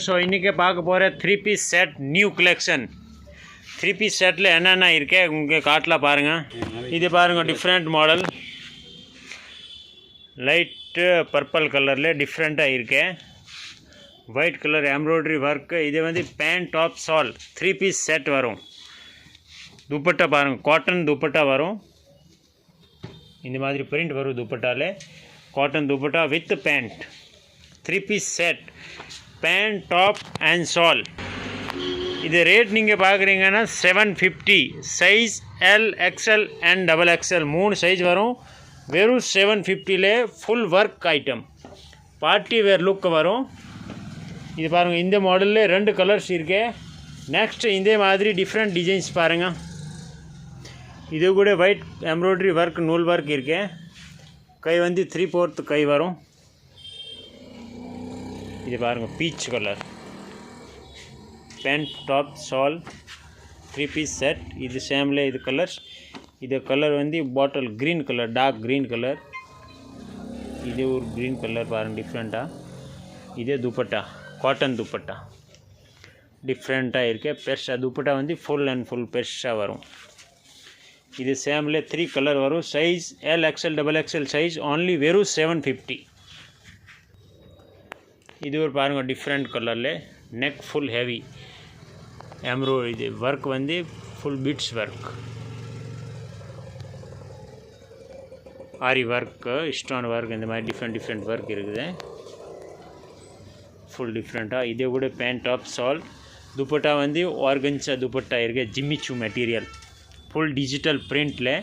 So இன்றைக்கி பார்க்க போகிற 3 piece set new collection 3 piece செட்டில் என்னென்ன இருக்கே உங்களுக்கு காட்டலாம் பாருங்கள். இது பாருங்கள் டிஃப்ரெண்ட் மாடல் லைட்டு பர்பிள் கலரில் டிஃப்ரெண்ட்டாக இருக்கு. White colour embroidery work. இது வந்து பேண்ட் டாப் சால் 3 பீஸ் செட் வரும். துப்பட்டா பாருங்கள், காட்டன் துப்பட்டா வரும். இந்த மாதிரி பிரிண்ட் வரும் துப்பட்டாலே. Cotton dupatta with pant 3 piece set pant top and shawl. இது ரேட் நீங்கள் பார்க்குறீங்கன்னா 750. Size L XL and double XL 3 size வரும். வெறும் 750லே full work item party wear look வரும். இது பாருங்கள், இந்த மாடலில் 2 கலர்ஸ் இருக்கு. நெக்ஸ்ட் இதே மாதிரி டிஃப்ரெண்ட் டிசைன்ஸ் பாருங்கள். இது கூட ஒயிட் எம்ப்ராய்டரி ஒர்க் நூல் ஒர்க் இருக்கு. கை வந்து 3/4 கை வரும். இது பாருங்கள் பீச் கலர் பேண்ட் டாப் சால் 3 பீஸ் செட். இது சேமில் இது கலர்ஸ். இது கலர் வந்து bottle green colour, dark green colour. இது ஒரு க்ரீன் கலர் பாருங்கள் டிஃப்ரெண்ட்டாக. இதே துப்பட்டா காட்டன் துப்பட்டா டிஃப்ரெண்ட்டாக இருக்கு. பெருசாக துப்பட்டா வந்து ஃபுல் அண்ட் ஃபுல் பெருசாக வரும். இது சேமில் 3 கலர் வரும். Size L XL double XL size only வெறும் 750. இது ஒரு பாருங்கள் டிஃப்ரெண்ட் கலரில் நெக் ஃபுல் ஹெவி எம்ப்ராய்டரி. இது ஒர்க் வந்து ஃபுல் பீட்ஸ் ஒர்க், ஆரி ஒர்க்கு, ஸ்டோன் ஒர்க், இந்த மாதிரி டிஃப்ரெண்ட் ஒர்க் இருக்குது. ஃபுல் டிஃப்ரெண்ட்டாக. இதே கூட பேண்ட் டாப் சால். துப்பட்டா வந்து ஆர்கன்ஸா துப்பட்டா இருக்குது. ஜிம்மிச்சூ மெட்டீரியல் ஃபுல் டிஜிட்டல் பிரிண்டில்.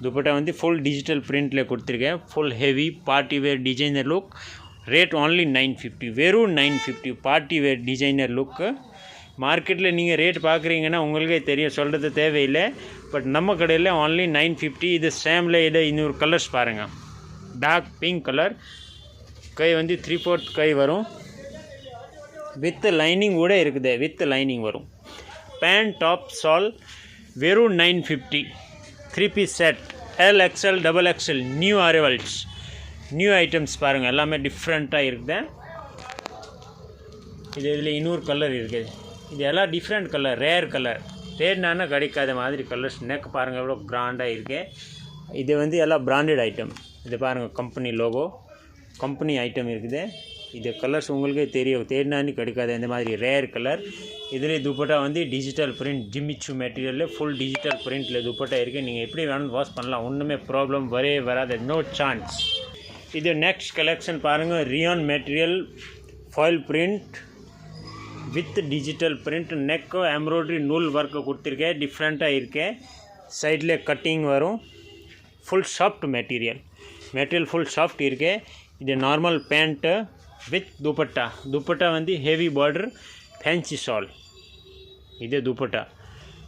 துப்பட்டா வந்து ஃபுல் டிஜிட்டல் பிரிண்டில் கொடுத்துருக்கேன். Full heavy party wear designer look. Rate only 950. வெறும் 950 பார்ட்டி வேர் டிசைனர் லுக்கு. மார்க்கெட்டில் நீங்கள் ரேட் பார்க்குறீங்கன்னா உங்களுக்கே தெரியும், சொல்கிறது தேவையில்லை. பட் நம்ம கடையில் ஓன்லி 950. இது சேமில் இது இன்னொரு கலர்ஸ் பாருங்கள். Dark pink colour. கை வந்து 3/4 கை வரும். வித் லைனிங் கூட இருக்குது. வித் லைனிங் வரும். பேண்ட் டாப் சால் வெறும் 950. 3 piece set L XL double XL new arrivals. New items பாருங்கள், எல்லாமே டிஃப்ரெண்ட்டாக இருக்குது. இதில் இன்னொரு கலர் இருக்குது. இது எல்லாம் டிஃப்ரெண்ட் கலர், ரேர் கலர். தேடினா கிடைக்காத மாதிரி கலர்ஸ். நெக் பாருங்கள் எவ்வளோ கிராண்டாக இருக்குது. இது வந்து எல்லாம் பிராண்டட் ஐட்டம். இது பாருங்கள் கம்பெனி லோகோ, கம்பெனி ஐட்டம் இருக்குது. இது கலர்ஸ் உங்களுக்கே தெரியும், தேடினான்னு கிடைக்காது இந்த மாதிரி ரேர் கலர். இதில் துப்பட்டா வந்து டிஜிட்டல் பிரிண்ட் ஜிம்மிச்சூ மெட்டீரியலில் ஃபுல் டிஜிட்டல் பிரிண்டில் துப்பட்டா இருக்குது. நீங்கள் எப்படி வேணும் வாஷ் பண்ணலாம், ஒன்றுமே ப்ராப்ளம் வராது, நோ சான்ஸ். இது நெக்ஸ்ட் கலெக்ஷன் பாருங்கள். Rayon material foil print with digital print. நெக்கு எம்ப்ராய்டரி நூல் ஒர்க்கு கொடுத்துருக்கேன். டிஃப்ரெண்ட்டாக இருக்கு. சைடில் கட்டிங் வரும். Full soft material full soft இருக்கு. இது நார்மல் பேண்ட்டு வித் துப்பட்டா. துப்பட்டா வந்து ஹெவி பார்டர் ஃபேன்சி ஷால். இது துப்பட்டா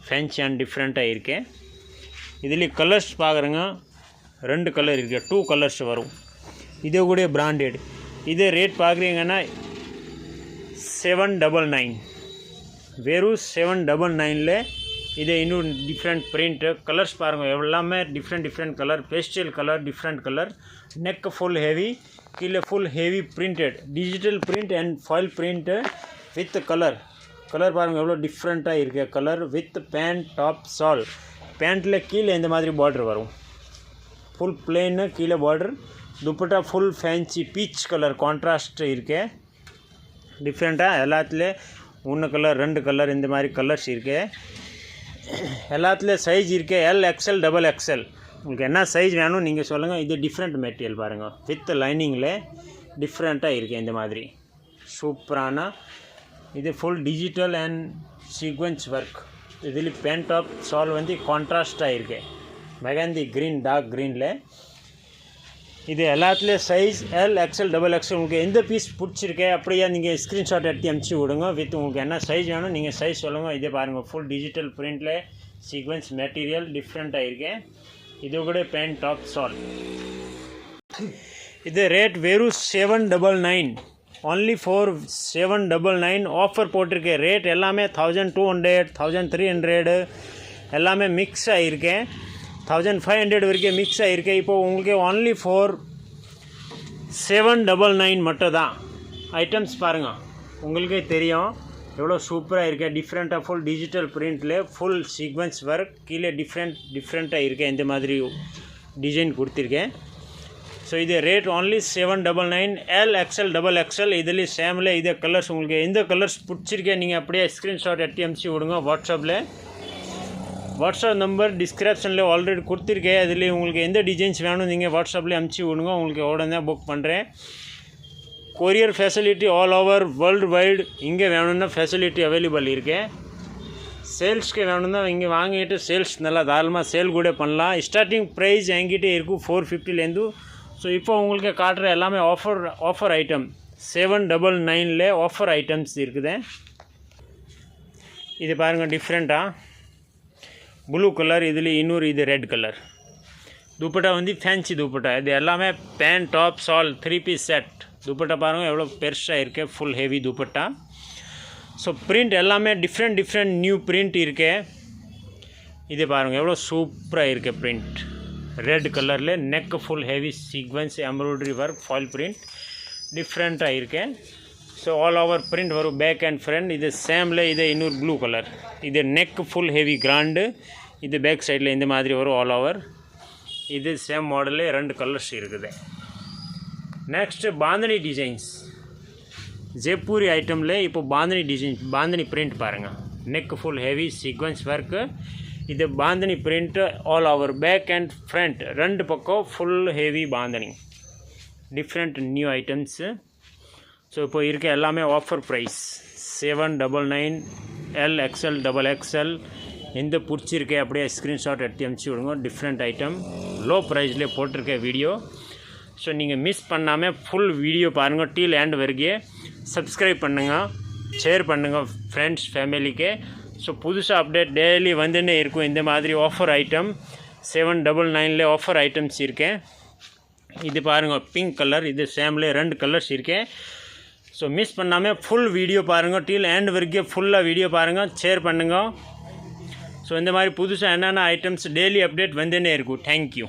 ஃபேன்சி அண்ட் டிஃப்ரெண்ட்டாக இருக்கு. இதில் கலர்ஸ் பார்க்குறேங்க, 2 கலர் இருக்குது. 2 கலர்ஸ் வரும். இது கூட பிராண்டட். இது ரேட் பார்க்குறீங்கன்னா 799. வெறும் 799ல் இது இன்னும் டிஃப்ரெண்ட் பிரிண்ட்டு. கலர்ஸ் பாருங்கள் எல்லாமே different colour. Pastel colour, different colour. Neck full heavy, கீழே full heavy printed digital print and foil print with colour பாருங்கள் எவ்வளோ டிஃப்ரெண்ட்டாக இருக்குது. கலர் வித் பேண்ட் டாப் சால். பேண்ட்டில் கீழே இந்த மாதிரி பார்டர் வரும். ஃபுல் பிளெயின் கீழே border. Dupatta full fancy peach colour contrast இருக்கு. டிஃப்ரெண்ட்டாக எல்லாத்துலேயும் 1 கலர் 2 கலர் இந்த மாதிரி கலர்ஸ் இருக்கு. எல்லாத்துலேயும் சைஸ் இருக்கு. L XL double XL. உங்களுக்கு என்ன சைஸ் வேணும் நீங்கள் சொல்லுங்கள். இது டிஃப்ரெண்ட் மெட்டீரியல் பாருங்கள் வித் லைனிங்கில் டிஃப்ரெண்ட்டாக இருக்குது. இந்த மாதிரி சூப்பரான இது full digital and sequence work. இதில் பேண்ட் டாப் சால் வந்து கான்ட்ராஸ்ட்டாக இருக்குது. மெகந்தி க்ரீன், டார்க் க்ரீனில். இது எல்லாத்துலேயும் size L XL double XL. உங்களுக்கு எந்த பீஸ் பிடிச்சிருக்கே அப்படியே நீங்கள் ஸ்க்ரீன்ஷாட் எடுத்து அனுப்பிச்சி விடுங்க. வித் உங்களுக்கு என்ன சைஸ் வேணும் நீங்கள் சைஸ் சொல்லுங்கள். இதே பாருங்கள் ஃபுல் டிஜிட்டல் பிரிண்டில் சீக்வென்ஸ் மெட்டீரியல் டிஃப்ரெண்ட்டாக இருக்கு. இது கூட பேண்ட் டாப் சால். இது ரேட் வெறும் 799. ஓன்லி ஃபார் 799 ஆஃபர் போட்டிருக்கேன். ரேட் எல்லாமே 1200, 1300 எல்லாமே மிக்ஸ் ஆகிருக்கேன். 1500 வரைக்கும் மிக்ஸ் ஆகிருக்கேன். இப்போது உங்களுக்கு ஓன்லி ஃபார் 799 மட்டும் தான். ஐட்டம்ஸ் பாருங்கள். உங்களுக்கே தெரியும் எவ்வளோ சூப்பராக இருக்கே. டிஃப்ரெண்ட்டாக ஃபுல் டிஜிட்டல் பிரிண்டில் ஃபுல் சீக்வன்ஸ் ஒர்க், கீழே டிஃப்ரெண்ட்டாக இருக்கேன். இந்த மாதிரி டிசைன் கொடுத்துருக்கேன். ஸோ இது rate only 799. L XL XXL இதுலேயும் சேமில் இதே கலர்ஸ். உங்களுக்கு எந்த கலர்ஸ் பிடிச்சிருக்கேன் நீங்கள் அப்படியே ஸ்க்ரீன்ஷாட் எடுத்து அனுப்பிச்சி விடுங்க வாட்ஸ்அப்பில். வாட்ஸ்அப் நம்பர் டிஸ்கிரிப்ஷனில் ஆல்ரெடி கொடுத்துருக்கேன். அதில் உங்களுக்கு எந்த டிசைன்ஸ் வேணும் நீங்கள் வாட்ஸ்அப்பில் அனுப்பிச்சி விடுங்க. உங்களுக்கு உடனே புக் பண்ணுறேன். Courier facility all over world wide. இங்கே வேணும்னா ஃபெசிலிட்டி அவைலபிள் இருக்கேன். சேல்ஸ்க்கு வேணும்னா இங்கே வாங்கிட்டு சேல்ஸ் நல்லா தாராளமாக சேல் கூட பண்ணலாம். ஸ்டார்டிங் ப்ரைஸ் என்கிட்ட இருக்கும் 450லேருந்து. ஸோ இப்போ உங்களுக்கு காட்டுற எல்லாமே ஆஃபர் ஐட்டம் 799 ஆஃபர் ஐட்டம்ஸ் இருக்குது. இது பாருங்கள் டிஃப்ரெண்ட்டாக ப்ளூ கலர், இதில் இன்னொரு இது ரெட் கலர். துப்பட்டா வந்து ஃபேன்சி துப்பட்டா. இது எல்லாமே பேண்ட் டாப் சால் 3 பீஸ் செட். துப்பட்டா பாருங்கள் எவ்வளோ பெருசாக இருக்கு, full heavy dupatta. So print எல்லாமே டிஃப்ரெண்ட் நியூ பிரிண்ட் இருக்கு. இது பாருங்கள் எவ்வளோ சூப்பராக இருக்கு பிரிண்ட். ரெட் கலரில் neck full heavy sequence embroidery work foil print டிஃப்ரெண்ட்டாக இருக்கு. ஸோ ஆல் ஓவர் பிரிண்ட் வரும் பேக் அண்ட் ஃப்ரண்ட். இது சேமில் இது இன்னொரு ப்ளூ கலர். இது நெக் ஃபுல் ஹெவி கிராண்டு. இது பேக் சைடில் இந்த மாதிரி வரும் ஆல் ஓவர். இது சேம் மாடலில் 2 கலர்ஸ் இருக்குது. Next bandhani designs. ஜெய்ப்பூரி ஐட்டமில் இப்போ பாந்தனி டிசைன், பாந்தனி பிரிண்ட் பாருங்கள். Neck full heavy sequins work. இது bandhani print all over back and front 2 பக்கம் full heavy bandhani. Different new items. So இப்போ இருக்க எல்லாமே offer price 799. L XL XXL. எந்த பிடிச்சிருக்கே அப்படியே ஸ்க்ரீன்ஷாட் எடுத்து அனுப்பிச்சி விடுங்க. டிஃப்ரெண்ட் ஐட்டம் லோ ப்ரைஸ்லேயே போட்டிருக்க வீடியோ. ஸோ நீங்கள் மிஸ் பண்ணாமல் ஃபுல் வீடியோ பாருங்கள். டீல் எண்ட் வரைக்கும் சப்ஸ்கிரைப் பண்ணுங்கள், ஷேர் பண்ணுங்கள் ஃப்ரெண்ட்ஸ் ஃபேமிலிக்கு. ஸோ புதுசாக அப்டேட் டெய்லி வந்துன்னே இருக்கும். இந்த மாதிரி ஆஃபர் ஐட்டம் 799 ஆஃபர் ஐட்டம்ஸ் இருக்கேன். இது பாருங்கள் பிங்க் கலர். இது சேமில் 2 கலர்ஸ் இருக்கேன். ஸோ மிஸ் பண்ணாமல் ஃபுல் வீடியோ பாருங்கள். டீல் எண்ட் வரைக்கும் ஃபுல்லாக வீடியோ பாருங்கள், ஷேர் பண்ணுங்கள். ஸோ இந்த மாதிரி புதுசாக என்னென்ன ஐட்டம்ஸ் டெய்லி அப்டேட் வந்துன்னே இருக்கும். தேங்க்யூ.